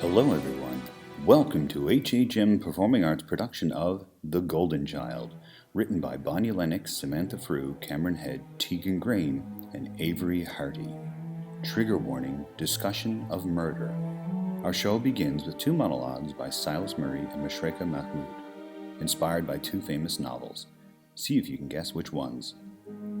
Hello everyone. Welcome to HHM Performing Arts production of The Golden Child, written by Lennox, Samantha Frew, Cameron Hedd, Tieghan and Avery Hardy. Trigger warning, discussion of murder. Our show begins with two monologues by Silas and Mashreka Mahmood, inspired by two famous novels. See if you can guess which ones.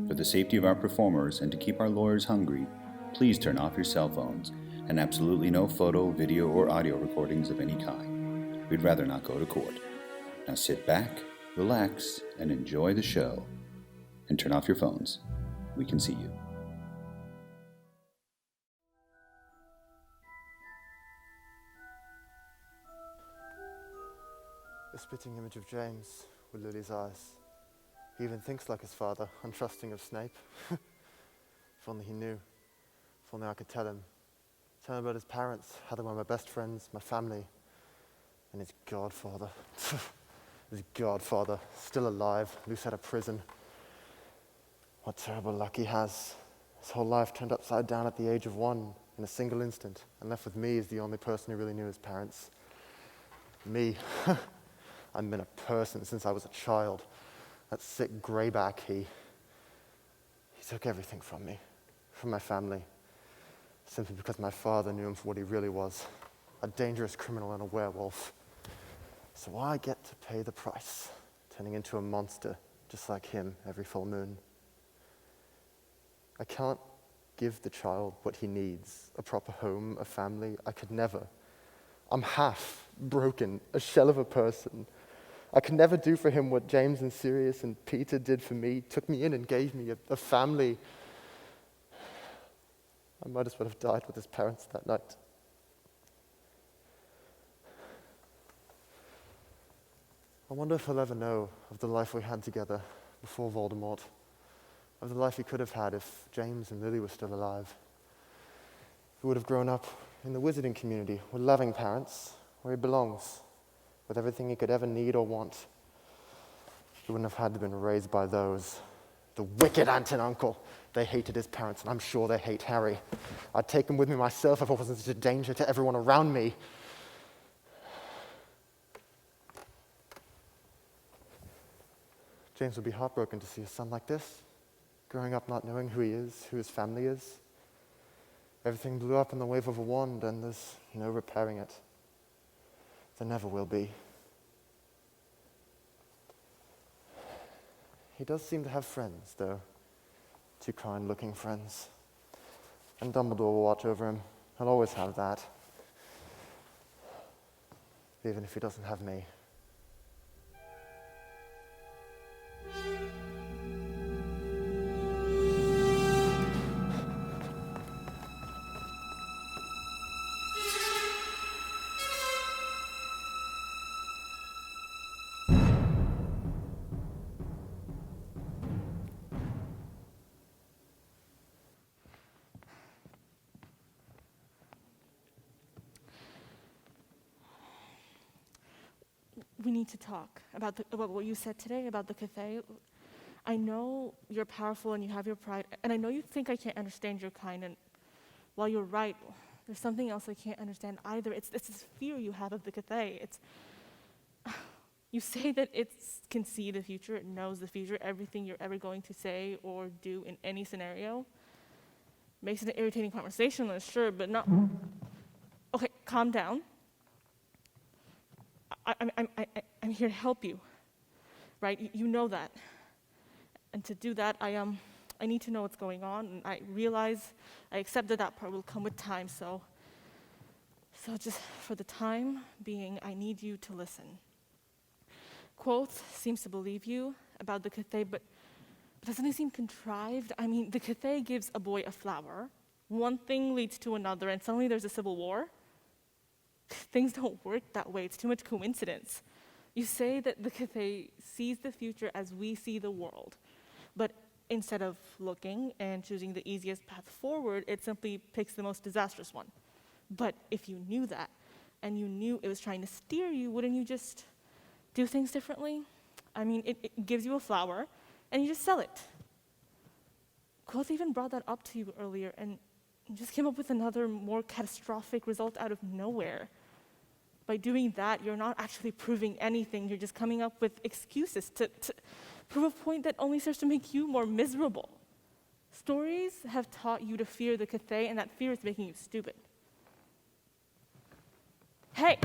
For the safety of our performers and to keep our lawyers hungry, please turn off your cell phones and absolutely no photo, video, or audio recordings of any kind. We'd rather not go to court. Now sit back, relax, and enjoy the show. And turn off your phones. We can see you. A spitting image of James with Lily's eyes. He even thinks like his father, untrusting of Snape. If only he knew. If only I could tell him. Tell him about his parents, how they were my best friends, my family, and his godfather. His godfather, still alive, loose out of prison. What terrible luck he has. His whole life turned upside down at the age of 1 in a single instant, and left with me as the only person who really knew his parents. Me. I've been a person since I was a child. That sick greyback, he took everything from me, from my family. Simply because my father knew him for what he really was, a dangerous criminal and a werewolf. So I get to pay the price, turning into a monster just like him every full moon. I can't give the child what he needs, a proper home, a family. I could never. I'm half broken, a shell of a person. I could never do for him what James and Sirius and Peter did for me, took me in and gave me a family. I might as well have died with his parents that night. I wonder if he'll ever know of the life we had together before Voldemort, of the life he could have had if James and Lily were still alive. He would have grown up in the wizarding community with loving parents, where he belongs, with everything he could ever need or want. He wouldn't have had to been raised by those, the wicked aunt and uncle. They hated his parents, and I'm sure they hate Harry. I'd take him with me myself if I wasn't such a danger to everyone around me. James would be heartbroken to see a son like this, growing up not knowing who he is, who his family is. Everything blew up in the wave of a wand, and there's no repairing it. There never will be. He does seem to have friends, though. 2 kind-looking friends. And Dumbledore will watch over him. He'll always have that. Even if he doesn't have me. We need to talk about what you said today about the cafe. I know you're powerful and you have your pride, and I know you think I can't understand your kind, and while you're right, there's something else I can't understand either. It's this fear you have of the cafe. You say that it can see the future, it knows the future, everything you're ever going to say or do in any scenario. Makes it an irritating conversationalist, sure, but not... Okay, calm down. I'm here to help you, right? You know that. And to do that, I need to know what's going on, and I accept that part will come with time, so just for the time being, I need you to listen. Quoth seems to believe you about the Cathay, but doesn't it seem contrived? I mean, the Cathay gives a boy a flower, one thing leads to another, and suddenly there's a civil war? Things don't work that way. It's too much coincidence. You say that the Cathay sees the future as we see the world, but instead of looking and choosing the easiest path forward, it simply picks the most disastrous one. But if you knew that, and you knew it was trying to steer you, wouldn't you just do things differently? I mean, it gives you a flower, and you just sell it. Quoth even brought that up to you earlier, and just came up with another more catastrophic result out of nowhere. By doing that, you're not actually proving anything. You're just coming up with excuses to prove a point that only serves to make you more miserable. Stories have taught you to fear the Cathay, and that fear is making you stupid. Hey!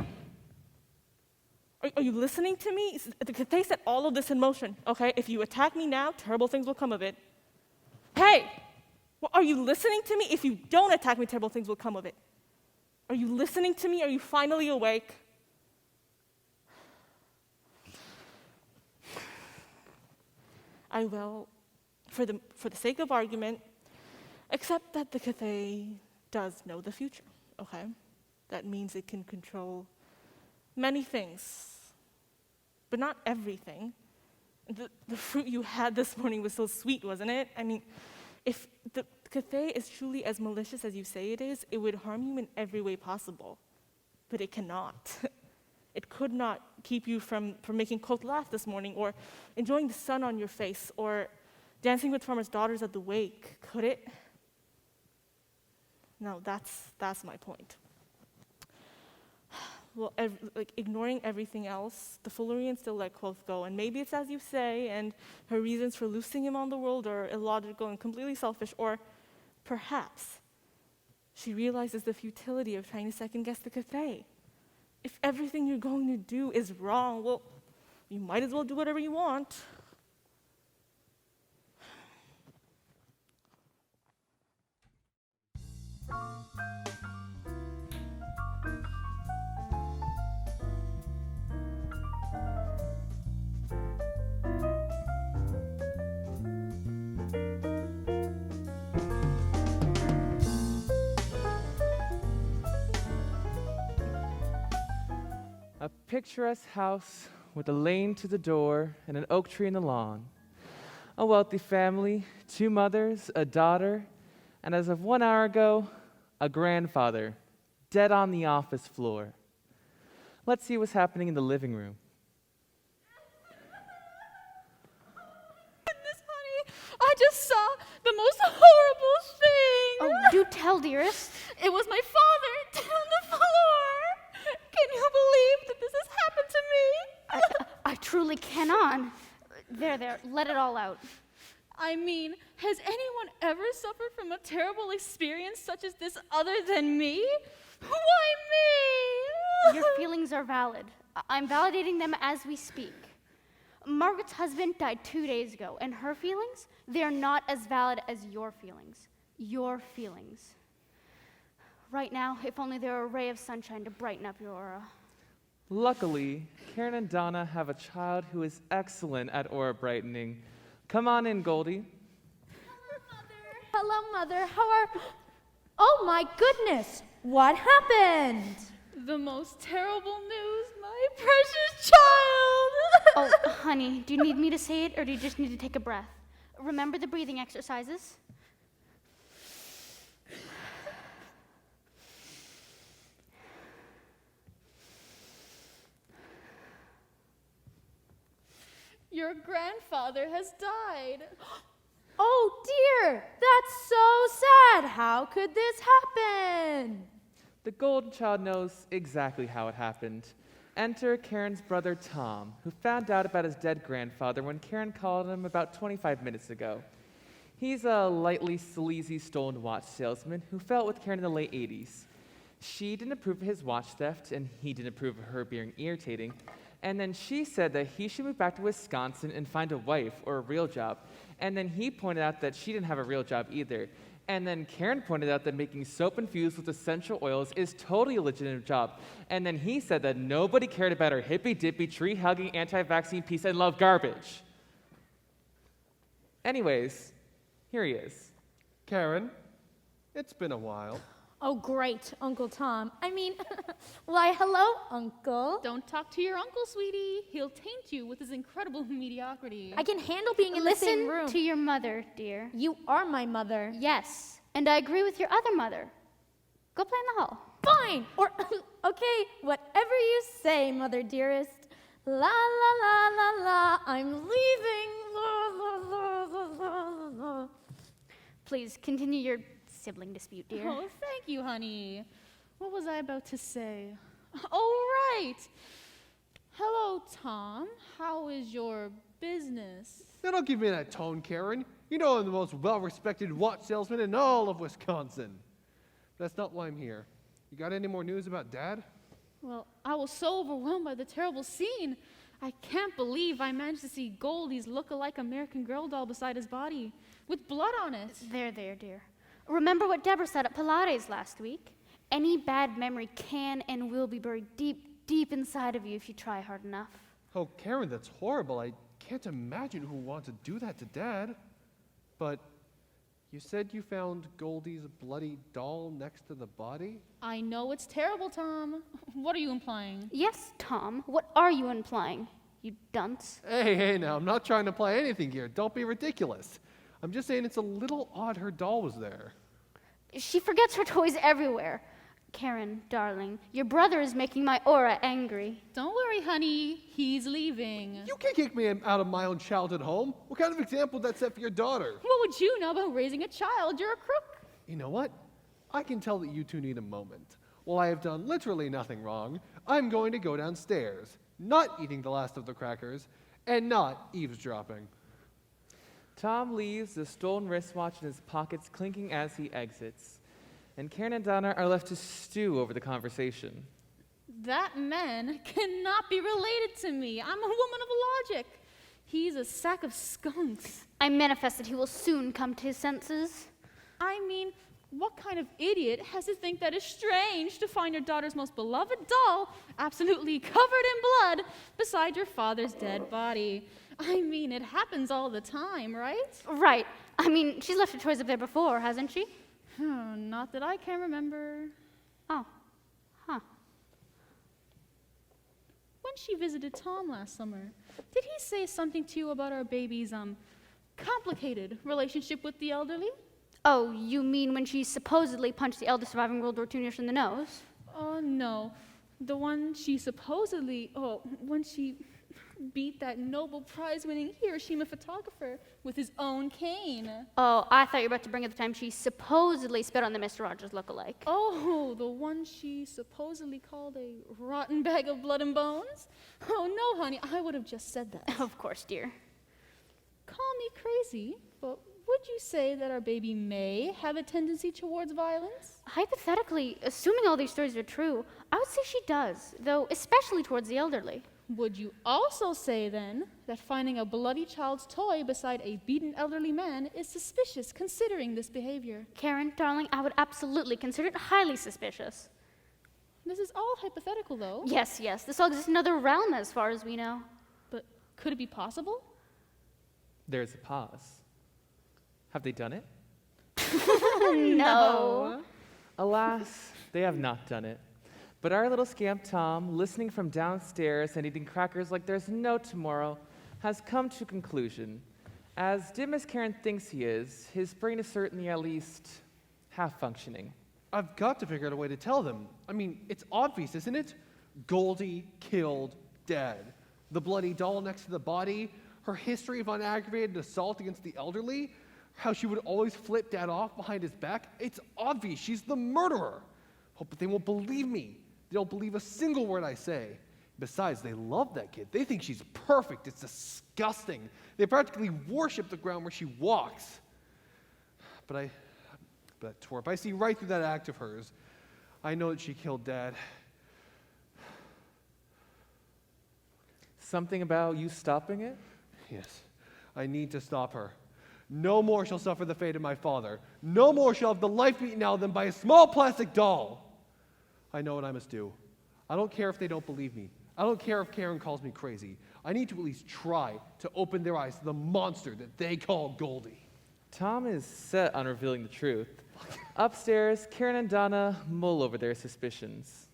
Are you listening to me? The Cathay set all of this in motion, okay? If you attack me now, terrible things will come of it. Hey! Well, are you listening to me? If you don't attack me, terrible things will come of it. Are you listening to me? Are you finally awake? I will, for the sake of argument, accept that the Cathay does know the future, okay? That means it can control many things, but not everything. The fruit you had this morning was so sweet, wasn't it? I mean, if the Cathay is truly as malicious as you say it is, it would harm you in every way possible. But it cannot. It could not keep you from making Colt laugh this morning, or enjoying the sun on your face, or dancing with farmers' daughters at the wake, could it? No, that's my point. Well, ignoring everything else, the Fullerians still let Quoth go, and maybe it's as you say, and her reasons for loosing him on the world are illogical and completely selfish, or perhaps she realizes the futility of trying to second-guess the Cathay. If everything you're going to do is wrong, well, you might as well do whatever you want. A picturesque house with a lane to the door and an oak tree in the lawn. A wealthy family, 2 mothers, a daughter, and as of 1 hour ago, a grandfather, dead on the office floor. Let's see what's happening in the living room. Goodness, honey, I just saw the most horrible thing. Oh, do tell, dearest. It was my father down the floor. Can you believe that this has happened to me? I truly cannot. There, let it all out. I mean, has anyone ever suffered from a terrible experience such as this other than me? Why me? Your feelings are valid. I'm validating them as we speak. Margaret's husband died 2 days ago, and her feelings, they're not as valid as your feelings. Your feelings. Right now, if only there were a ray of sunshine to brighten up your aura. Luckily, Karen and Donna have a child who is excellent at aura brightening. Come on in, Goldie. Hello, Mother. How are... Oh, my goodness. What happened? The most terrible news, my precious child. Oh, honey, do you need me to say it, or do you just need to take a breath? Remember the breathing exercises? Your grandfather has died. Oh, dear. That's so sad. How could this happen? The golden child knows exactly how it happened. Enter Karen's brother Tom, who found out about his dead grandfather when Karen called him about 25 minutes ago. He's a lightly sleazy stolen watch salesman who fell out with Karen in the late 80s. She didn't approve of his watch theft, and he didn't approve of her being irritating. And then she said that he should move back to Wisconsin and find a wife or a real job. And then he pointed out that she didn't have a real job either. And then Karen pointed out that making soap infused with essential oils is totally a legitimate job. And then he said that nobody cared about her hippy-dippy, tree-hugging, anti-vaccine, peace and love garbage. Anyways, here he is. Karen, it's been a while. Oh, great, Uncle Tom. I mean, why, hello, Uncle. Don't talk to your uncle, sweetie. He'll taint you with his incredible mediocrity. I can handle being in the same room. Listen to your mother, dear. You are my mother. Yes, and I agree with your other mother. Go play in the hall. Fine. Or, okay, whatever you say, Mother dearest. La, la, la, la, la, I'm leaving. La, la, la, la, la, la. Please, continue your sibling dispute, dear. Oh, thank you, honey. What was I about to say? Oh, right. Hello, Tom. How is your business? Now don't give me that tone, Karen. You know I'm the most well-respected watch salesman in all of Wisconsin. That's not why I'm here. You got any more news about Dad? Well, I was so overwhelmed by the terrible scene. I can't believe I managed to see Goldie's look-alike American Girl doll beside his body, with blood on it. There, dear. Remember what Deborah said at Pilates last week? Any bad memory can and will be buried deep, deep inside of you if you try hard enough. Oh, Karen, that's horrible. I can't imagine who would want to do that to Dad. But you said you found Goldie's bloody doll next to the body? I know it's terrible, Tom. What are you implying? Yes, Tom. What are you implying, you dunce? Hey, now, I'm not trying to play anything here. Don't be ridiculous. I'm just saying it's a little odd her doll was there. She forgets her toys everywhere. Karen, darling, your brother is making my aura angry. Don't worry, honey. He's leaving. You can't kick me out of my own childhood home. What kind of example would that set for your daughter? What would you know about raising a child? You're a crook. You know what? I can tell that you two need a moment. While I have done literally nothing wrong, I'm going to go downstairs, not eating the last of the crackers, and not eavesdropping. Tom leaves, the stolen wristwatch in his pockets clinking as he exits. And Karen and Donna are left to stew over the conversation. That man cannot be related to me. I'm a woman of logic. He's a sack of skunks. I manifest that he will soon come to his senses. I mean, what kind of idiot has to think that it's strange to find your daughter's most beloved doll absolutely covered in blood beside your father's dead body? I mean, it happens all the time, right? Right. I mean, she's left her toys up there before, hasn't she? Not that I can remember. Oh. Huh. When she visited Tom last summer, did he say something to you about our baby's, complicated relationship with the elderly? Oh, you mean when she supposedly punched the eldest surviving World War II nurse in the nose? Oh, no. The one she supposedly, when she beat that Nobel Prize-winning Hiroshima photographer with his own cane. Oh, I thought you were about to bring up the time she supposedly spit on the Mr. Rogers lookalike. Oh, the one she supposedly called a rotten bag of blood and bones? Oh, no, honey, I would have just said that. Of course, dear. Call me crazy, but would you say that our baby may have a tendency towards violence? Hypothetically, assuming all these stories are true, I would say she does, though especially towards the elderly. Would you also say, then, that finding a bloody child's toy beside a beaten elderly man is suspicious, considering this behavior? Karen, darling, I would absolutely consider it highly suspicious. This is all hypothetical, though. Yes, this all exists in another realm as far as we know. But could it be possible? There's a pause. Have they done it? No. Alas, they have not done it. But our little scamp Tom, listening from downstairs and eating crackers like there's no tomorrow, has come to a conclusion. As dim as Karen thinks he is, his brain is certainly at least half functioning. I've got to figure out a way to tell them. I mean, it's obvious, isn't it? Goldie killed Dad. The bloody doll next to the body, her history of unaggravated assault against the elderly, how she would always flip Dad off behind his back. It's obvious she's the murderer. Oh, but they won't believe me. They don't believe a single word I say. Besides, they love that kid. They think she's perfect. It's disgusting. They practically worship the ground where she walks. But Torp, if I see right through that act of hers, I know that she killed Dad. Something about you stopping it? Yes, I need to stop her. No more shall suffer the fate of my father. No more shall have the life beaten out of them by a small plastic doll. I know what I must do. I don't care if they don't believe me. I don't care if Karen calls me crazy. I need to at least try to open their eyes to the monster that they call Goldie. Tom is set on revealing the truth. Upstairs, Karen and Donna mull over their suspicions.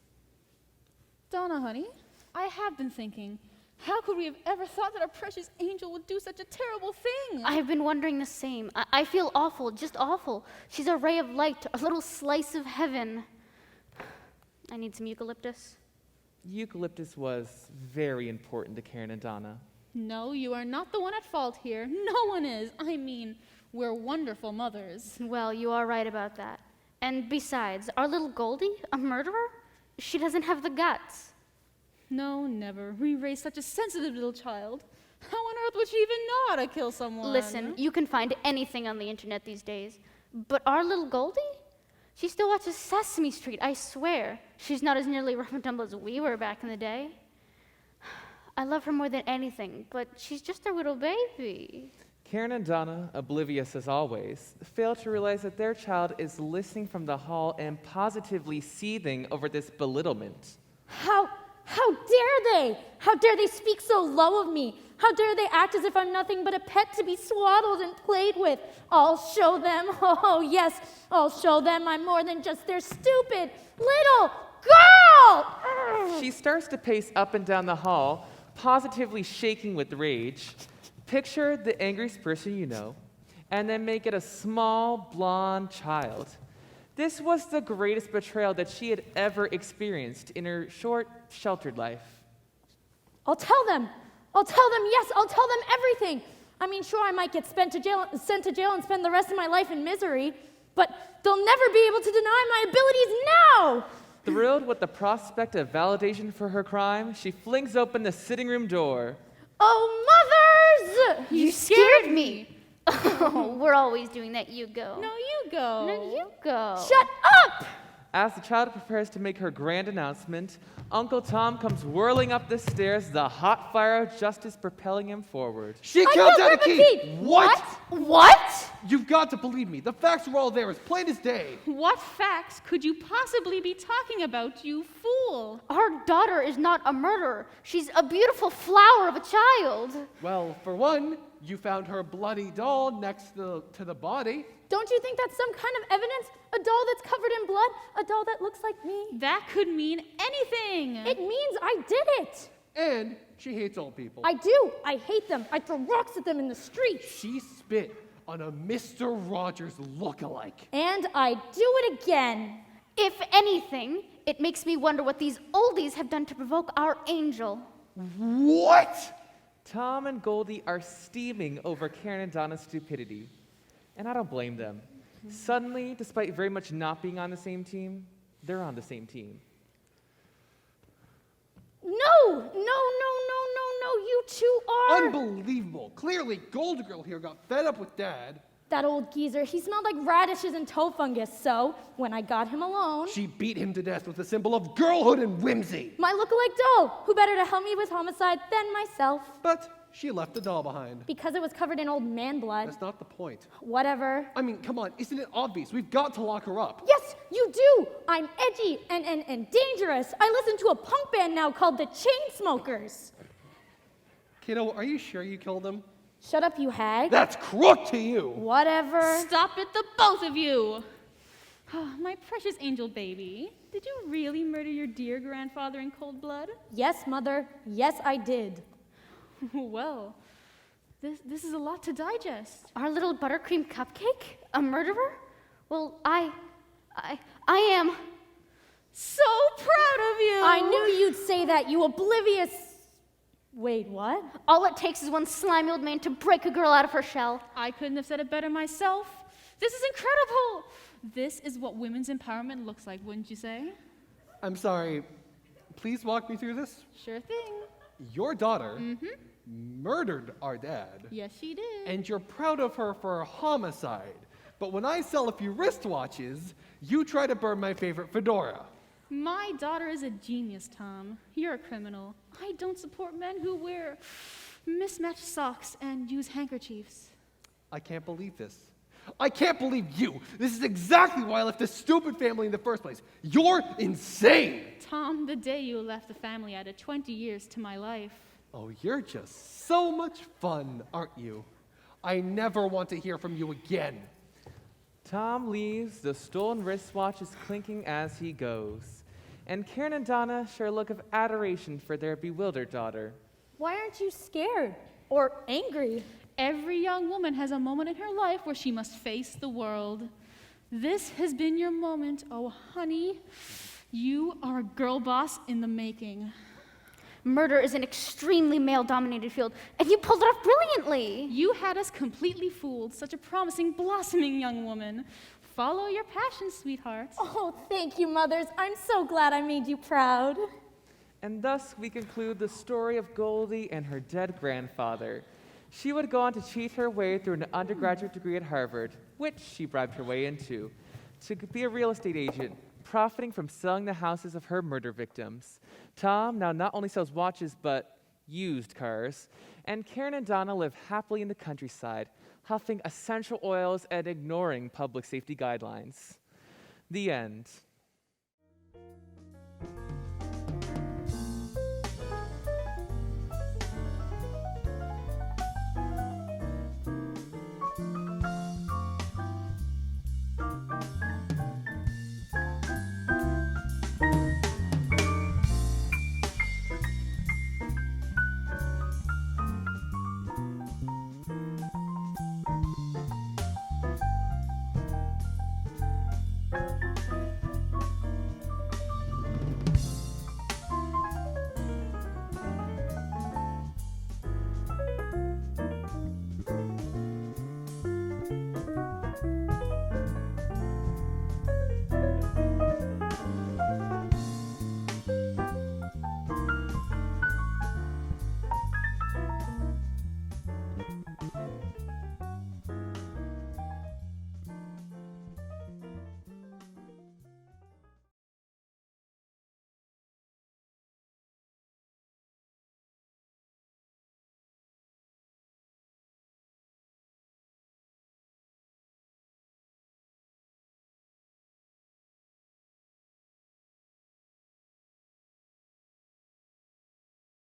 Donna, honey, I have been thinking, how could we have ever thought that our precious angel would do such a terrible thing? I have been wondering the same. I feel awful, just awful. She's a ray of light, a little slice of heaven. I need some eucalyptus. Eucalyptus was very important to Karen and Donna. No, you are not the one at fault here. No one is. I mean, we're wonderful mothers. Well, you are right about that. And besides, our little Goldie, a murderer? She doesn't have the guts. No, never. We raised such a sensitive little child. How on earth would she even know how to kill someone? Listen, you can find anything on the internet these days. But our little Goldie? She still watches Sesame Street, I swear. She's not as nearly rough and tumble as we were back in the day. I love her more than anything, but she's just a little baby. Karen and Donna, oblivious as always, fail to realize that their child is listening from the hall and positively seething over this belittlement. How dare they? How dare they speak so low of me? How dare they act as if I'm nothing but a pet to be swaddled and played with? I'll show them, oh yes, I'll show them I'm more than just their stupid little girl! She starts to pace up and down the hall, positively shaking with rage. Picture the angriest person you know, and then make it a small, blonde child. This was the greatest betrayal that she had ever experienced in her short, sheltered life. I'll tell them, yes, I'll tell them everything. I mean, sure, I might get sent to jail and spend the rest of my life in misery, but they'll never be able to deny my abilities now! Thrilled with the prospect of validation for her crime, she flings open the sitting room door. Oh, mothers! You scared me. Oh, we're always doing that. You go. No, you go. No, you go. Shut up! As the child prepares to make her grand announcement, Uncle Tom comes whirling up the stairs, the hot fire of justice propelling him forward. She I killed killed Daddy Grandpa Keith! Keith! What? What? You've got to believe me. The facts were all there, as plain as day. What facts could you possibly be talking about, you fool? Our daughter is not a murderer. She's a beautiful flower of a child. Well, for one, you found her bloody doll next to the body. Don't you think that's some kind of evidence? A doll that's covered in blood? A doll that looks like me? That could mean anything. It means I did it! And she hates old people. I do. I hate them. I throw rocks at them in the streets. She spit on a Mr. Rogers look-alike. And I do it again. If anything, it makes me wonder what these oldies have done to provoke our angel. What? Tom and Goldie are steaming over Karen and Donna's stupidity. And I don't blame them. Suddenly, despite very much not being on the same team, they're on the same team. No, you two are. Unbelievable. Clearly, Gold Girl here got fed up with Dad. That old geezer, he smelled like radishes and toe fungus, so when I got him alone, She beat him to death with a symbol of girlhood and whimsy. my lookalike doll, who better to help me with homicide than myself? But she left the doll behind. Because it was covered in old man blood. That's not the point. Whatever. I mean, come on, isn't it obvious? We've got to lock her up. Yes, you do! I'm edgy and dangerous. I listen to a punk band now called the Chainsmokers. Kiddo, are you sure you killed him? Shut up, you hag. That's crook to you. Whatever. Stop it, the both of you. My precious angel baby. Did you really murder your dear grandfather in cold blood? Yes, Mother. Yes, I did. Well, this is a lot to digest. Our little buttercream cupcake? A murderer? Well, I am. So proud of you. I knew you'd say that, you oblivious... Wait, what? All it takes is one slimy old man to break a girl out of her shell. I couldn't have said it better myself. This is incredible. This is what women's empowerment looks like, wouldn't you say? I'm sorry. Please walk me through this. Sure thing. Your daughter murdered our dad. Yes, she did. And you're proud of her for a homicide. But when I sell a few wristwatches, you try to burn my favorite fedora. My daughter is a genius, Tom. You're a criminal. I don't support men who wear mismatched socks and use handkerchiefs. I can't believe this. I can't believe you. This is exactly why I left this stupid family in the first place. You're insane. Tom, the day you left the family added 20 years to my life. Oh, you're just so much fun, aren't you? I never want to hear from you again. Tom leaves, the stolen wristwatches clinking as he goes. And Karen and Donna share a look of adoration for their bewildered daughter. Why aren't you scared? Or angry? Every young woman has a moment in her life where she must face the world. This has been your moment, oh honey. You are a girl boss in the making. Murder is an extremely male-dominated field, and you pulled it off brilliantly. You had us completely fooled, such a promising, blossoming young woman. Follow your passion, sweetheart. Oh, thank you, mothers. I'm so glad I made you proud. And thus we conclude the story of Goldie and her dead grandfather. She would go on to cheat her way through an undergraduate degree at Harvard, which she bribed her way into, to be a real estate agent, profiting from selling the houses of her murder victims. Tom now not only sells watches, but used cars. And Karen and Donna live happily in the countryside, huffing essential oils and ignoring public safety guidelines. The end.